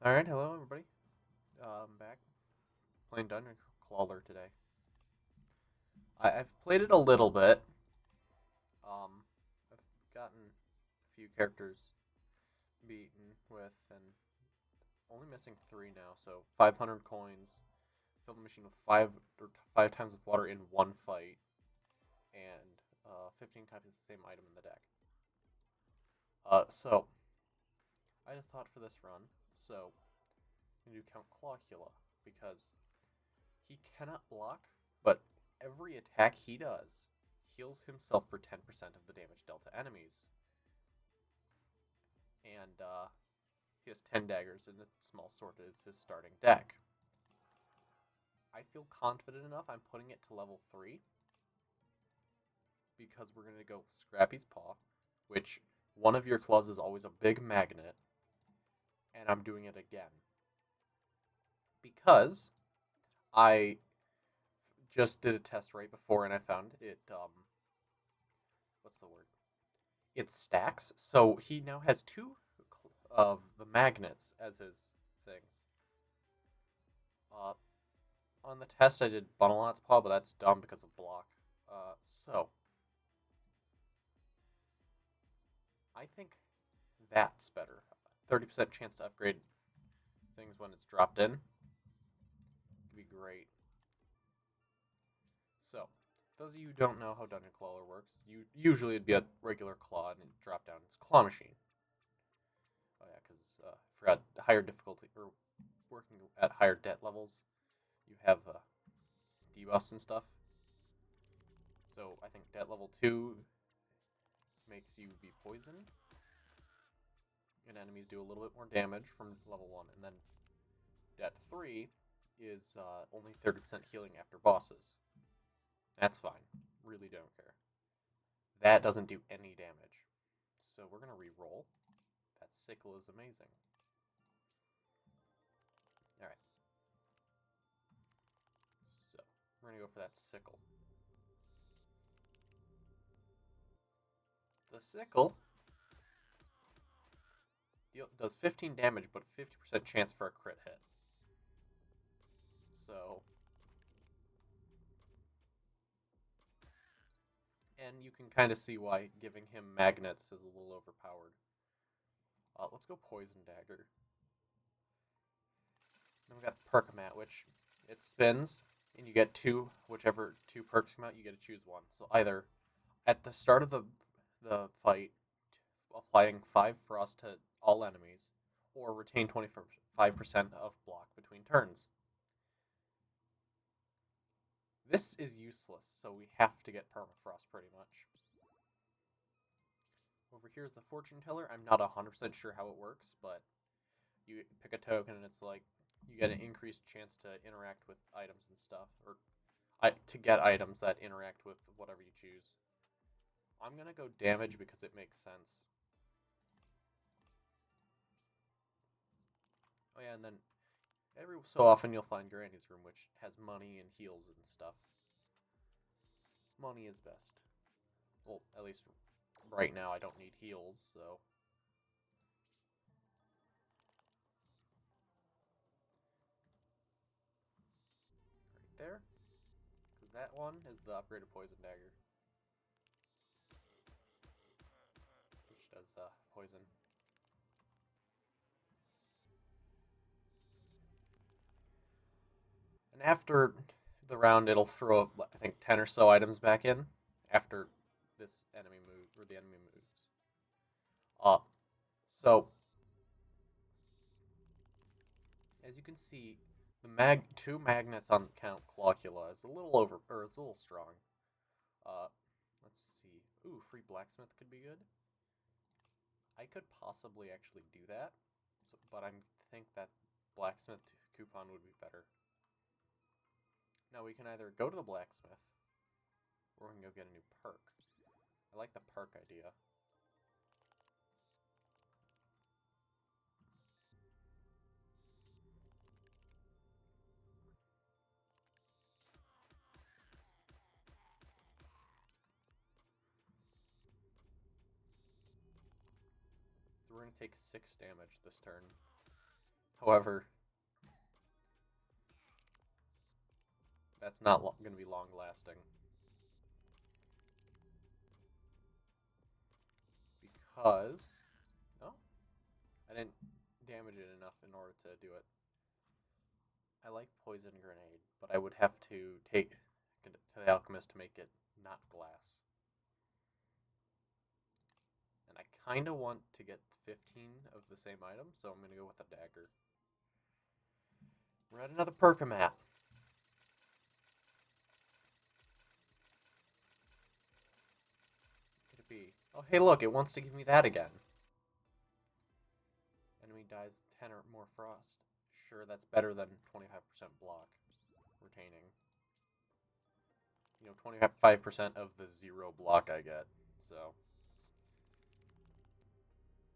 Alright, hello everybody. I'm back playing Dungeon CLAWler today. I've played it a little bit. I've gotten a few characters beaten with, and only missing 3 now, so 500 coins, fill the machine with 5 times with water in one fight, and 15 copies of the same item in the deck. So, I had a thought for this run, so I'm going to do Count Clawula, because he cannot block, but every attack he does heals himself for 10% of the damage dealt to enemies. And he has 10 daggers, and the small sword is his starting deck. I feel confident enough I'm putting it to level 3 because we're going to go Scrappy's Paw, which one of your claws is always a big magnet, and I'm doing it again. Because I just did a test right before and I found it, what's the word? It stacks, so he now has 2 of the magnets as his things. Uh, on the test I did Bunalot's Paw, but that's dumb because of block. So, I think that's better. 30% chance to upgrade things when it's dropped in. Could be great. So, those of you who don't know how Dungeon CLAWler works, usually it'd be a regular claw and it'd drop down its claw machine. Oh yeah, because I forgot higher difficulty or working at higher debt levels, you have debuffs and stuff. So I think debt level 2 makes you be poisoned, and enemies do a little bit more damage from level 1, and then debt 3 is only 30% healing after bosses. That's fine. Really don't care. That doesn't do any damage. So we're going to re-roll. That sickle is amazing. Alright. So, we're going to go for that sickle. The sickle does 15 damage, but 50% chance for a crit hit. So, and you can kind of see why giving him magnets is a little overpowered. Let's go Poison Dagger. Then we got Perkamat, which it spins, and you get 2, whichever 2 perks come out, you get to choose one. So either at the start of the fight, applying 5 frost to all enemies, or retain 25% of block between turns. This is useless, so we have to get permafrost pretty much. Over here is the fortune teller. I'm not 100% sure how it works, but you pick a token and it's like you get an increased chance to interact with items and stuff, or to get items that interact with whatever you choose. I'm gonna go damage because it makes sense. Oh yeah, and then every so often you'll find Granny's room, which has money and heals and stuff. Money is best. Well, at least right now I don't need heals, so. Right there. Because that one is the upgraded Poison Dagger, which does poison. And after the round, it'll throw, I think, 10 or so items back in after this enemy move, or the enemy moves. Uh, so, as you can see, the 2 magnets on Count Clawula is a little it's a little strong. Uh, let's see. Ooh, free blacksmith could be good. I could possibly actually do that, but I think that blacksmith coupon would be better. Now we can either go to the blacksmith, or we can go get a new perk. I like the perk idea. So we're going to take 6 damage this turn. However, that's not going to be long lasting. Because, no, I didn't damage it enough in order to do it. I like poison grenade, but I would have to take it to the alchemist to make it not glass. And I kind of want to get 15 of the same item, so I'm going to go with a dagger. We're at another perkamat. Could it be? Oh, hey, look, it wants to give me that again. Enemy dies with 10 or more frost. Sure, that's better than 25% block retaining. You know, 25% of the 0 block I get, so.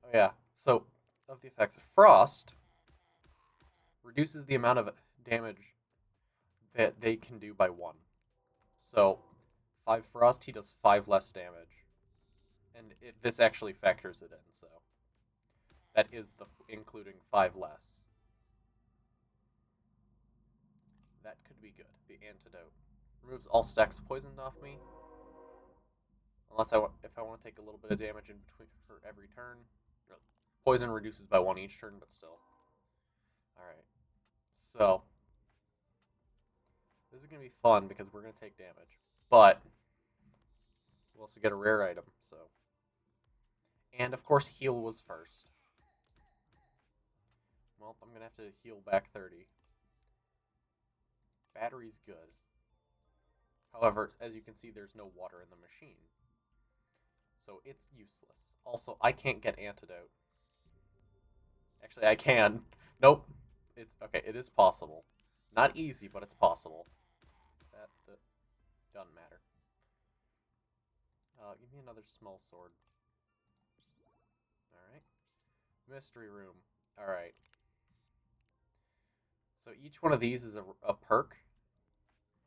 Oh yeah, so, of the effects of frost, reduces the amount of damage that they can do by 1. So, 5 frost, he does 5 less damage. And this actually factors it in, so. That is including 5 less. That could be good. The antidote. Removes all stacks poisoned off me. Unless if I want to take a little bit of damage in between for every turn. Poison reduces by 1 each turn, but still. Alright. So. This is going to be fun because we're going to take damage. But. We'll also get a rare item, so. And of course, heal was first. Well, I'm going to have to heal back 30. Battery's good. However, as you can see, there's no water in the machine. So it's useless. Also, I can't get antidote. Actually, I can. Nope. It's okay, it is possible. Not easy, but it's possible. Doesn't matter. Give me another small sword. Alright. Mystery room. Alright. So each one of these is a perk.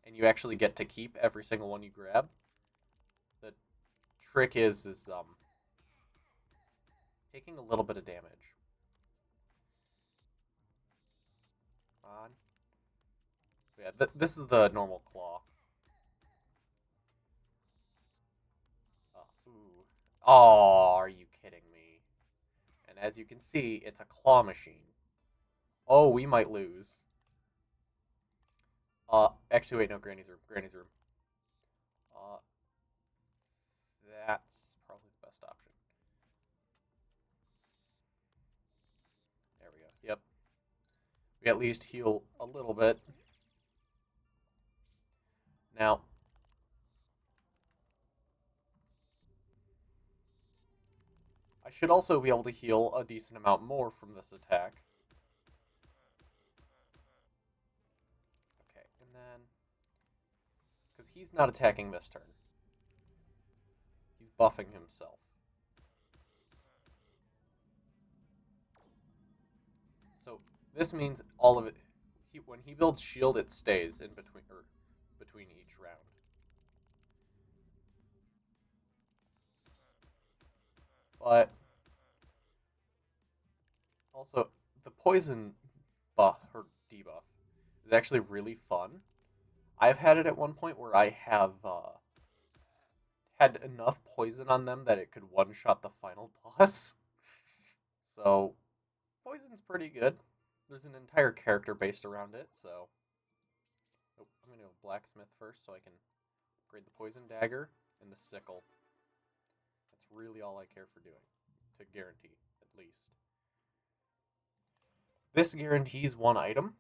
And you actually get to keep every single one you grab. The trick is taking a little bit of damage. On. Yeah, this is the normal claw. Ooh. Oh, are you kidding me? And as you can see, it's a claw machine. Oh, we might lose. Actually, wait, no, Granny's room. Granny's room. That's probably the best option. There we go. Yep. We at least heal a little bit. Now, I should also be able to heal a decent amount more from this attack. Okay, and then... because he's not attacking this turn. He's buffing himself. So, this means all of it... when he builds shield, it stays in between each round. But... also, the poison buff, or debuff, is actually really fun. I've had it at one point where I have had enough poison on them that it could one-shot the final boss. So, poison's pretty good. There's an entire character based around it, so... oh, I'm going to go blacksmith first so I can upgrade the poison dagger and the sickle. That's really all I care for doing, to guarantee, at least. This guarantees one item,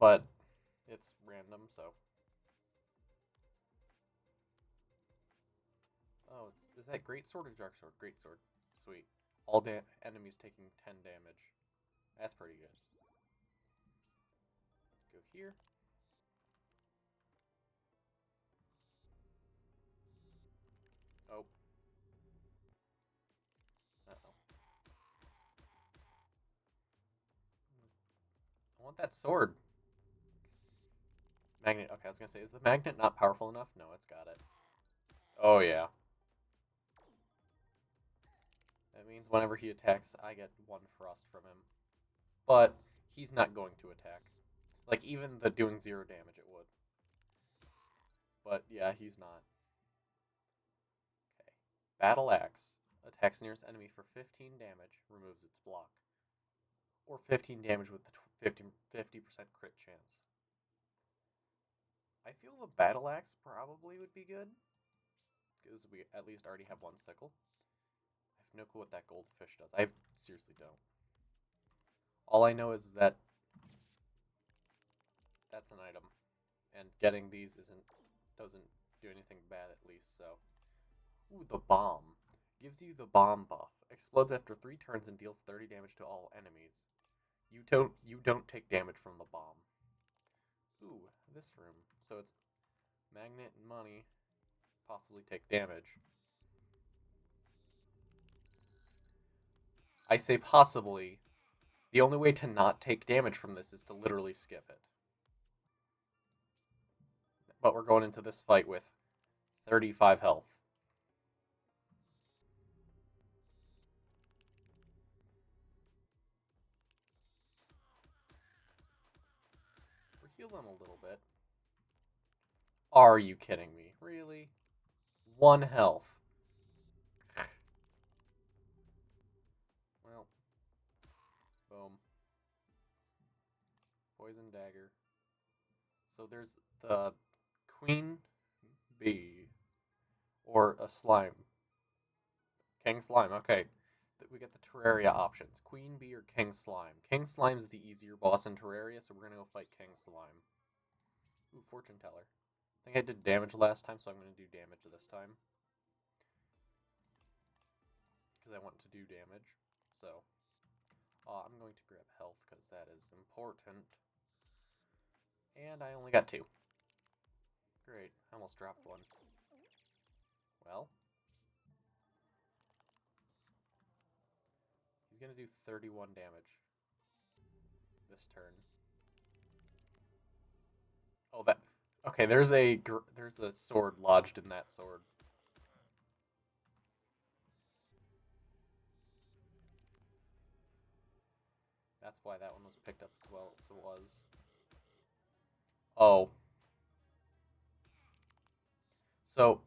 but it's random, so... oh, is that greatsword or darksword? Greatsword. Sweet. All enemies taking 10 damage. That's pretty good. Let's go here. Oh. Uh-oh. I want that sword. Magnet. Okay, I was going to say, is the magnet not powerful enough? No, it's got it. Oh, yeah. That means whenever he attacks, I get 1 frost from him. But he's not going to attack. Like, even the doing 0 damage, it would. But, yeah, he's not. Okay. Battle Axe. Attacks nearest enemy for 15 damage, removes its block. Or 15 damage with the 50% crit chance. I feel the Battle Axe probably would be good. Because we at least already have one sickle. I have no clue what that goldfish does. I seriously don't. All I know is that that's an item. And getting these doesn't do anything bad at least, so. Ooh, the bomb. Gives you the bomb buff. Explodes after 3 turns and deals 30 damage to all enemies. You don't take damage from the bomb. Ooh, this room. So it's magnet and money. Possibly take damage. I say possibly. The only way to not take damage from this is to literally skip it. But we're going into this fight with 35 health. We'll heal them a little bit. Are you kidding me? Really? 1 health. Well. Boom. Poison dagger. So there's the queen bee. Or a slime. King slime, okay. We get the Terraria options. Queen bee or King slime. King slime's the easier boss in Terraria, so we're gonna go fight King slime. Ooh, fortune teller. I think I did damage last time, so I'm gonna do damage this time. Because I want to do damage. So, I'm going to grab health, because that is important. And I only got 2. Great, I almost dropped 1. Well. He's going to do 31 damage this turn. Oh, that... Okay, there's a sword lodged in that sword. That's why that one was picked up as well as it was. Oh. So,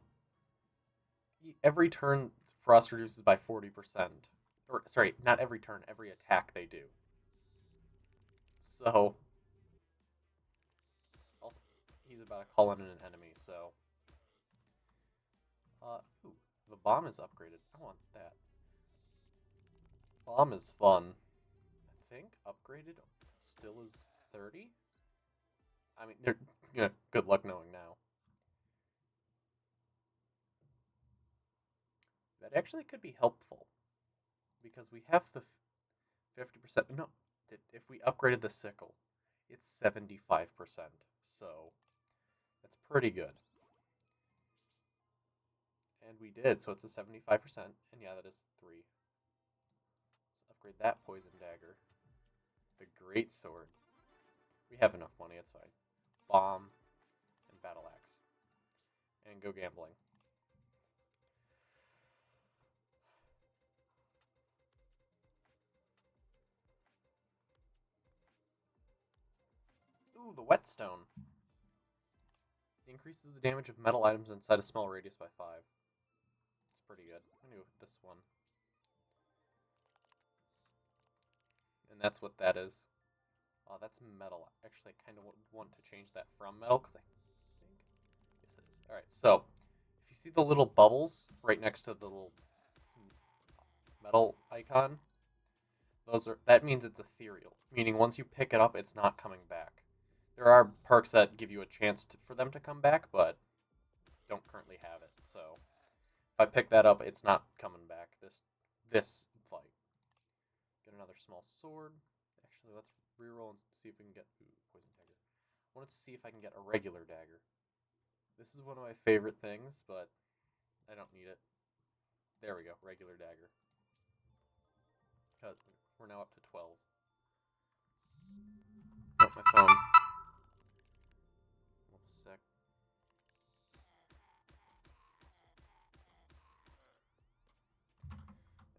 every turn, Frost reduces by 40%. Or, sorry, not every turn, every attack they do. So, also, he's about to call in an enemy, so. Ooh, the bomb is upgraded. I want that. Bomb is fun. I think upgraded still is 30? I mean, they're good luck knowing now. That actually could be helpful. Because we have the 50%. No, if we upgraded the sickle, it's 75%. So, that's pretty good. And we did, so it's a 75%. And yeah, that is 3. Let's upgrade that poison dagger. The great sword. We have enough money, it's fine. Bomb and battle axe. And go gambling. Ooh, the whetstone. Increases the damage of metal items inside a small radius by 5. It's pretty good. I'm gonna go with this one. And that's what that is. Oh, that's metal. Actually, I kind of want to change that from metal, because I think... Yes, it is. Alright, so, if you see the little bubbles right next to the little metal icon, that means it's ethereal. Meaning once you pick it up, it's not coming back. There are perks that give you a chance for them to come back, but don't currently have it. So, if I pick that up, it's not coming back this fight. Get another small sword. Actually, let's reroll and see if we can get poison dagger. I wanted to see if I can get a regular dagger. This is one of my favorite things, but I don't need it. There we go, regular dagger. We're now up to 12. Oh, my phone. One sec.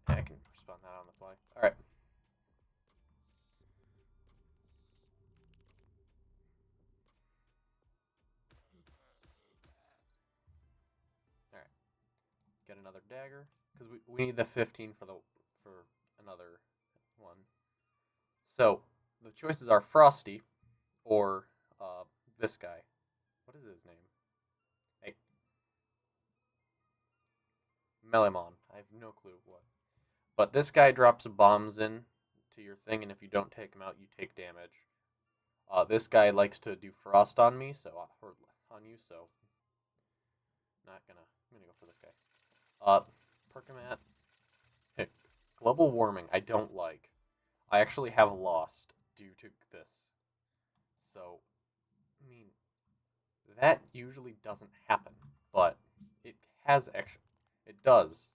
I can respond that on the fly. Alright. get another dagger because we need the 15 for another one. So the choices are Frosty or this guy. What is his name? Hey, Melemon. I have no clue what. But this guy drops bombs in to your thing, and if you don't take him out, you take damage. This guy likes to do frost on me, or on you, so I'm gonna go for this guy. Perkamat. Global warming, I don't like. I actually have lost due to this. So, I mean, that usually doesn't happen, but it has actually. It does.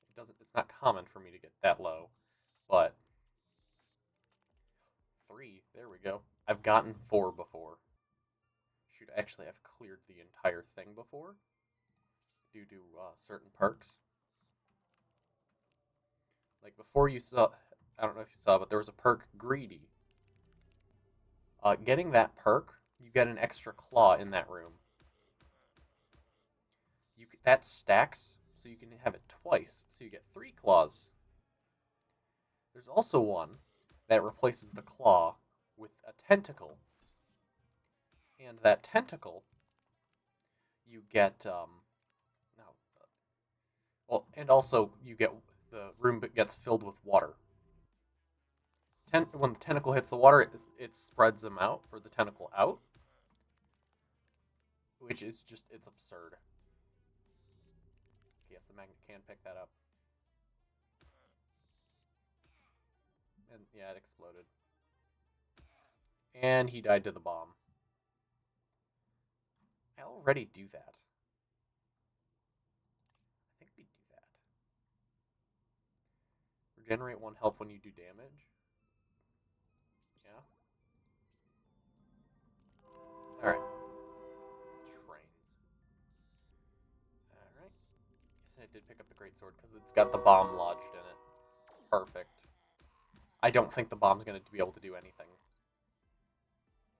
It doesn't. It's not common for me to get that low, but 3. There we go. I've gotten 4 before. Shoot, actually, I've cleared the entire thing before due to certain perks. Like before you saw, I don't know if you saw, but there was a perk, Greedy. Getting that perk, you get an extra claw in that room. That stacks, so you can have it twice, so you get 3 claws. There's also one that replaces the claw with a tentacle, and that tentacle, you get and also you get the room gets filled with water. When the tentacle hits the water, it spreads them out, or the tentacle out, which is just, it's absurd. Yes, the magnet can pick that up. And yeah, it exploded. And he died to the bomb. I already do that. I think we do that. Regenerate 1 health when you do damage. Yeah. Alright. Trains. Alright. Yes, I did pick up the greatsword because it's got the bomb lodged in it. Perfect. I don't think the bomb's going to be able to do anything.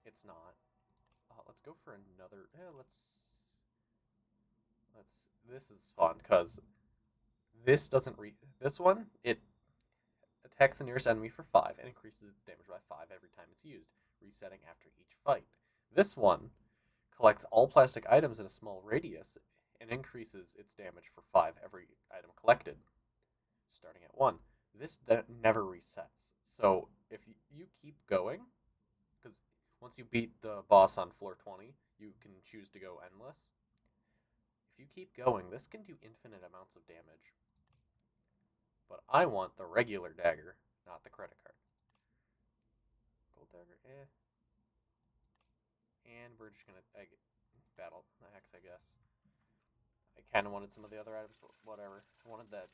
It's not. Let's go for another. This is fun because this doesn't this one, it attacks the nearest enemy for 5 and increases its damage by 5 every time it's used, resetting after each fight. This one collects all plastic items in a small radius and increases its damage for 5 every item collected, starting at 1. This never resets. So if you keep going, because once you beat the boss on floor 20, you can choose to go endless. If you keep going, this can do infinite amounts of damage. But I want the regular dagger, not the credit card. Gold dagger, And we're just gonna battle the hex, I guess. I kind of wanted some of the other items, but whatever. I wanted that.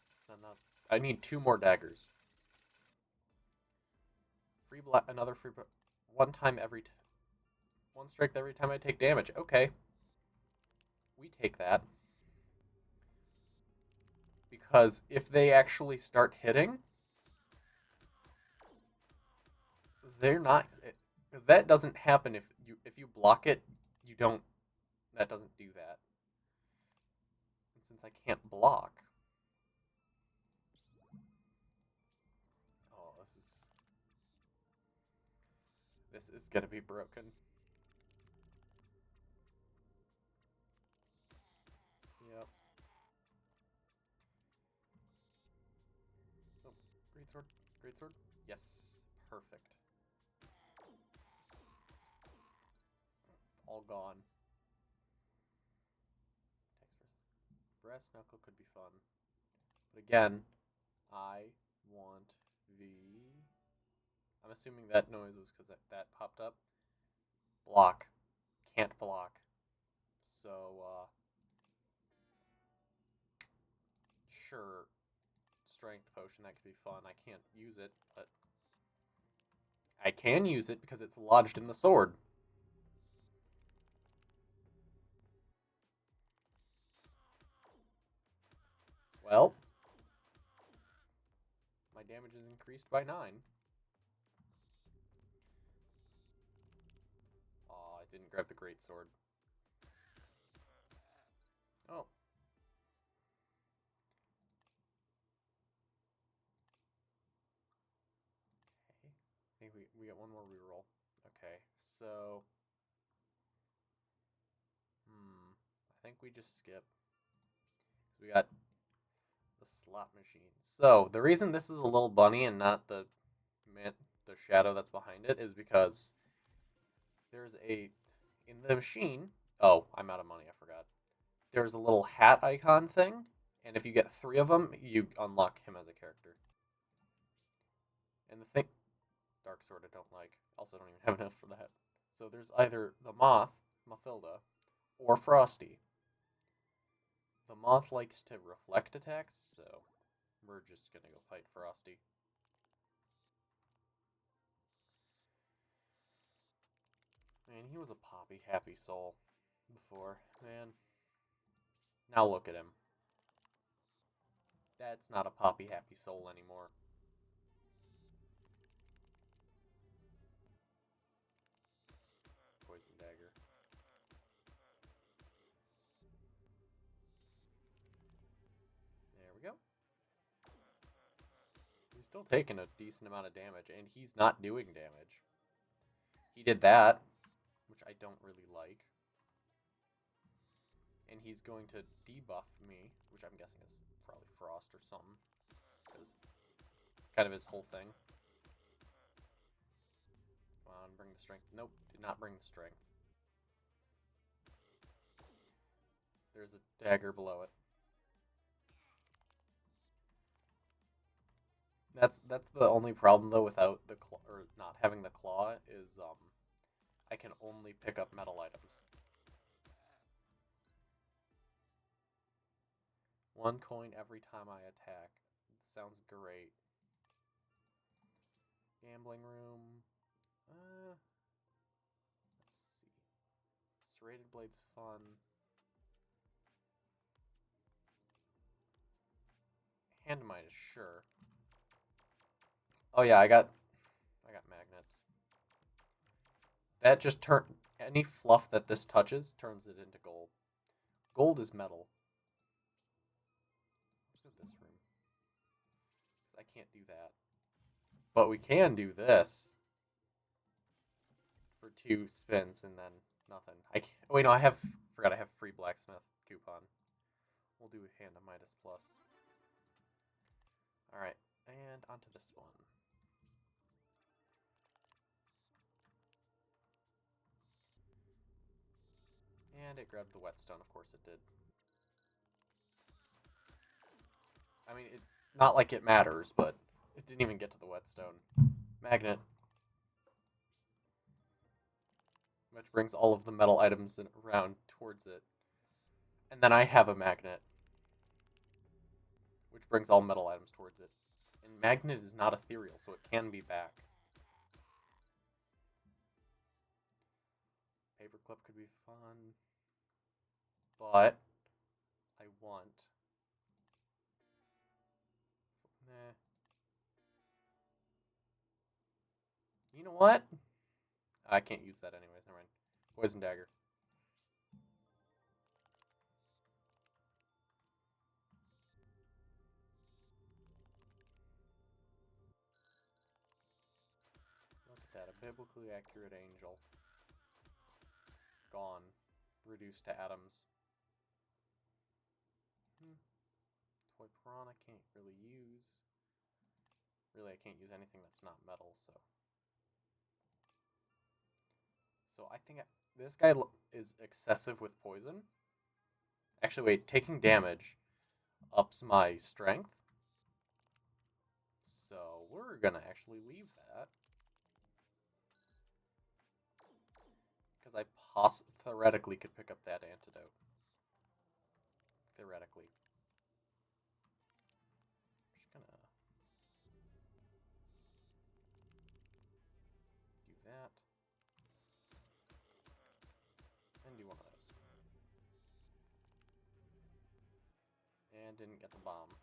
I need 2 more daggers. Another free. One strike every time I take damage. Okay. We take that. Because if they actually start hitting, they're not. Because that doesn't happen if you block it. You don't. That doesn't do that. And since I can't block. Oh, this is gonna be broken. Yep. Oh, greatsword. Greatsword. Yes. Perfect. All gone. Brass knuckle could be fun. But again, I want the... I'm assuming that noise was because that popped up. Block. Can't block. So, sure, strength potion, that could be fun. I can't use it, but I can use it because it's lodged in the sword. Well, my damage is increased by 9. Aw, I didn't grab the greatsword. Oh. we get one more reroll. Okay, so I think we just skip. We got the slot machine. So the reason this is a little bunny and not the shadow that's behind it is because there's in the machine. Oh, I'm out of money. I forgot. There's a little hat icon thing, and if you get 3 of them, you unlock him as a character. And the thing, Dark Sword I don't like. Also, don't even have enough for that. So there's either the Moth, Mathilda, or Frosty. The Moth likes to reflect attacks, so we're just gonna go fight Frosty. Man, he was a poppy happy soul before, man. Now look at him. That's not a poppy happy soul anymore. Poison dagger. There we go. He's still taking a decent amount of damage, and he's not doing damage. He did that, which I don't really like. And he's going to debuff me, which I'm guessing is probably Frost or something, because it's kind of his whole thing. Come on, bring the strength. Nope, did not bring the strength. There's a dagger below it. That's the only problem though without the claw, or not having the claw is I can only pick up metal items. 1 coin every time I attack. It sounds great. Gambling room. Let's see. Serrated blade's fun. Handmite is sure. Oh yeah, I got magnets. That just any fluff that this touches turns it into gold. Gold is metal. Let's go this room. Because I can't do that. But we can do this. For 2 spins and then nothing. I can't, wait, no, forgot I have free blacksmith coupon. We'll do Hand of Midas Plus. Alright, and onto this one. And it grabbed the whetstone, of course it did. I mean, not like it matters, but it didn't even get to the whetstone. Magnet. Which brings all of the metal items around towards it. And then I have a magnet. Which brings all metal items towards it. And magnet is not ethereal, so it can be back. Paperclip could be fun. But I want... Nah. You know what? I can't use that anyways, never mind. Poison dagger. Look at that, a biblically accurate angel. Gone. Reduced to atoms. Toy piranha can't really use. Really, I can't use anything that's not metal, so. So I think this guy is excessive with poison. Actually, wait, taking damage ups my strength. So we're gonna actually leave that. Because I theoretically could pick up that antidote. Theoretically. Just gonna do that. And do one of those. And didn't get the bomb.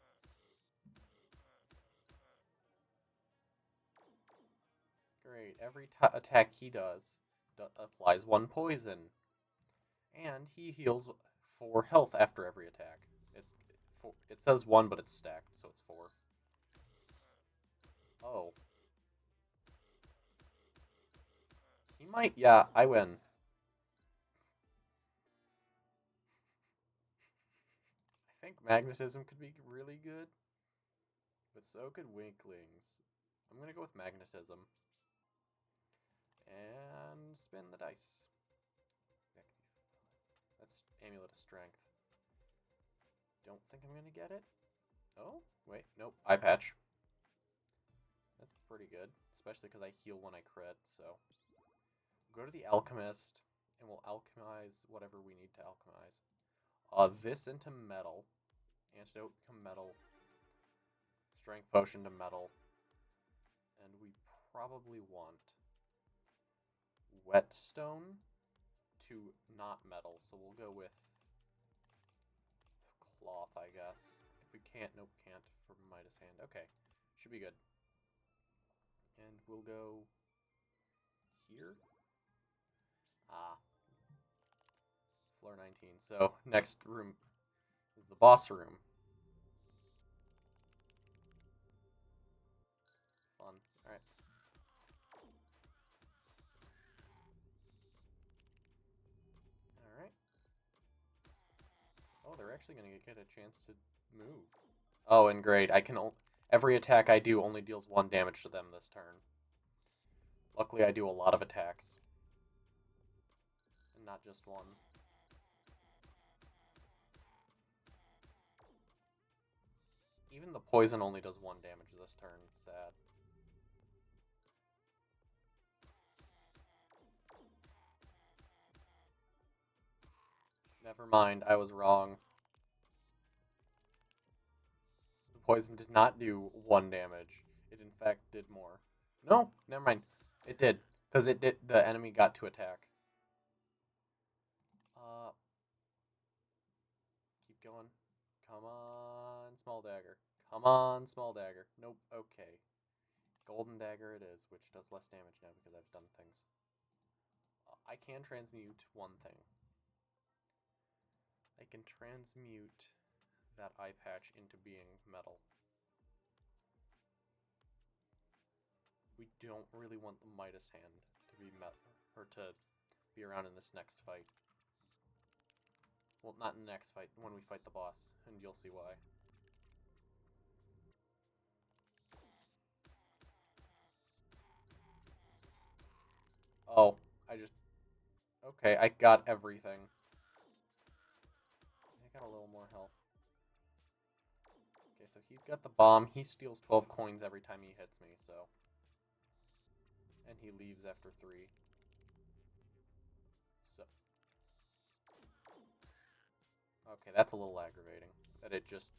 Great. Every attack he does applies 1 poison. And he heals 4 health after every attack. It says 1, but it's stacked, so it's 4. Oh. He might. Yeah, I win. I think magnetism could be really good, but so could winklings. I'm gonna go with magnetism. And spin the dice. That's Amulet of Strength. Don't think I'm gonna get it. Oh, wait, nope. Eye patch. That's pretty good, especially because I heal when I crit, so. Go to the Alchemist, and we'll alchemize whatever we need to alchemize. This into metal. Antidote become metal. Strength potion to metal. And we probably want whetstone to not metal, so we'll go with cloth, I guess. If we can't, nope, can't for Midas Hand. Okay, should be good. And we'll go here. Floor 19. So next room is the boss room. Fun. Alright. Alright. Oh, they're actually going to get a chance to move. Oh, and great. I can every attack I do only deals 1 damage to them this turn. Luckily, I do a lot of attacks. And not just one. Even the poison only does 1 damage this turn. It's sad. Never mind, I was wrong. The poison did not do 1 damage. It in fact did more. No, never mind. It did. Because it did. The enemy got to attack. Keep going. Come on, small dagger. Come on, small dagger. Nope, okay. Golden dagger it is, which does less damage now because I've done things. I can transmute one thing. I can transmute that eye patch into being metal. We don't really want the Midas Hand to be metal, or to be around in this next fight. Well, not in the next fight, when we fight the boss, and you'll see why. Oh, I just... Okay, I got everything. I got a little more health. Okay, so he's got the bomb. He steals 12 coins every time he hits me, so... And he leaves after 3. So... Okay, that's a little aggravating. That it just...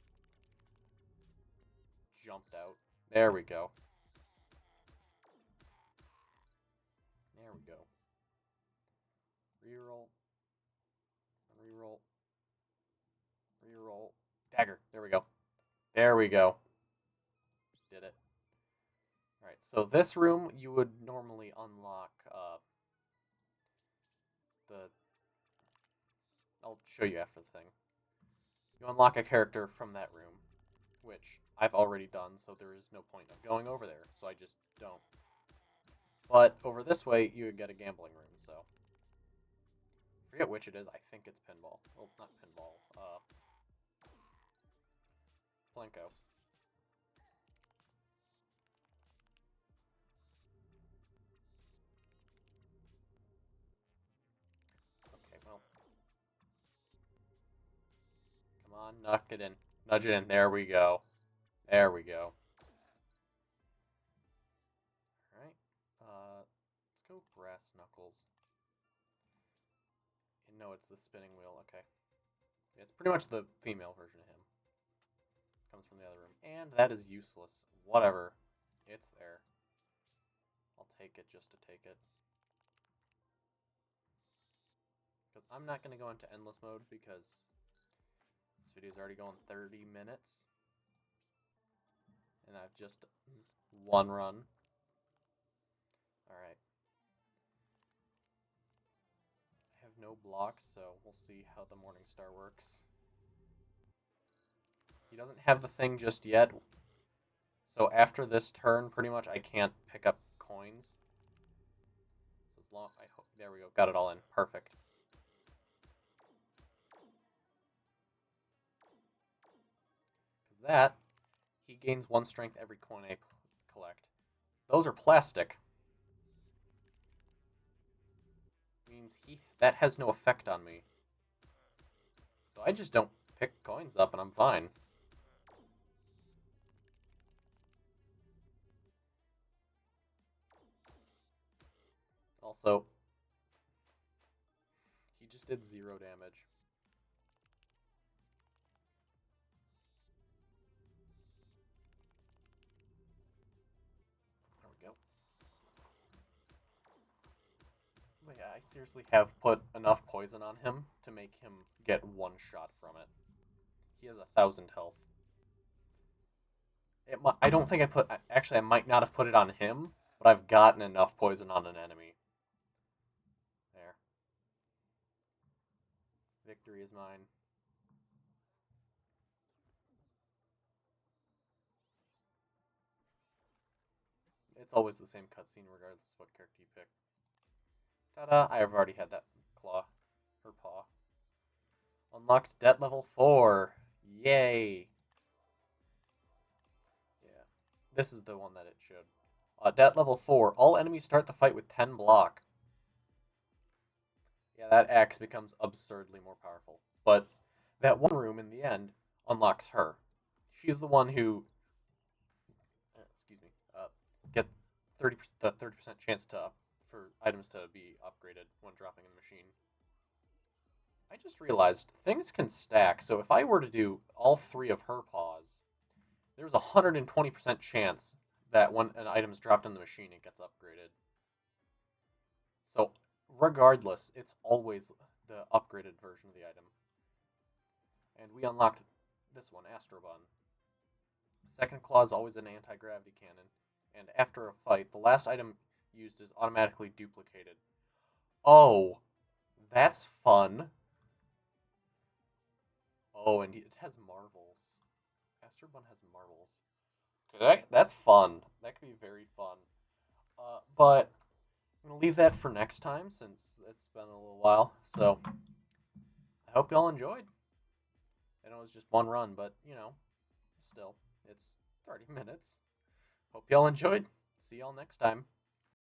jumped out. There we go. There we go. Reroll. Reroll. Reroll. Dagger. There we go. There we go. Did it. Alright, so this room you would normally unlock the... I'll show you after the thing. You unlock a character from that room, which I've already done, so there is no point of going over there, so I just don't. But over this way, you would get a gambling room, so... I forget which it is. I think it's pinball. Well, not pinball. Plinko. Okay, well. Come on, knock it in. Nudge it in. There we go. There we go. Alright. Let's go brass knuckles. No, it's the spinning wheel. Okay. It's pretty much the female version of him. Comes from the other room. And that is useless. Whatever. It's there. I'll take it just to take it. Because I'm not going to go into endless mode because this video's already going 30 minutes. And I've just one run. Alright. I have no blocks, so we'll see how the Morning Star works. He doesn't have the thing just yet. So after this turn, pretty much I can't pick up coins. So long. I hope. There we go. Got it all in. Perfect. Because that, he gains 1 strength every coin I collect. Those are plastic. Means that has no effect on me. So I just don't pick coins up and I'm fine. Also, he just did 0 damage. There we go. But yeah, I seriously have put enough poison on him to make him get 1 shot from it. He has 1,000 health. I don't think I put... Actually, I might not have put it on him, but I've gotten enough poison on an enemy. There. Victory is mine. It's always the same cutscene regardless of what character you pick. Ta-da! I have already had that claw. Or paw. Unlocked debt level 4. Yay! Yeah. This is the one that it should. Debt level 4. All enemies start the fight with 10 block. Yeah, that axe becomes absurdly more powerful. But that one room in the end unlocks her. She's the one who, excuse me, get 30% chance for items to be upgraded when dropping in the machine. I just realized things can stack. So if I were to do all 3 of her paws, there's a 120% chance that when an item is dropped in the machine, it gets upgraded. So regardless, it's always the upgraded version of the item. And we unlocked this one, Astrobun. Second claw is always an anti-gravity cannon. And after a fight, the last item used is automatically duplicated. Oh, that's fun. Oh, and it has marbles. Astrobun has marbles. That's fun. That could be very fun. But I'm going to leave that for next time since it's been a little while. So I hope y'all enjoyed. I know it was just one run, but, still, it's 30 minutes. Hope y'all enjoyed. See y'all next time.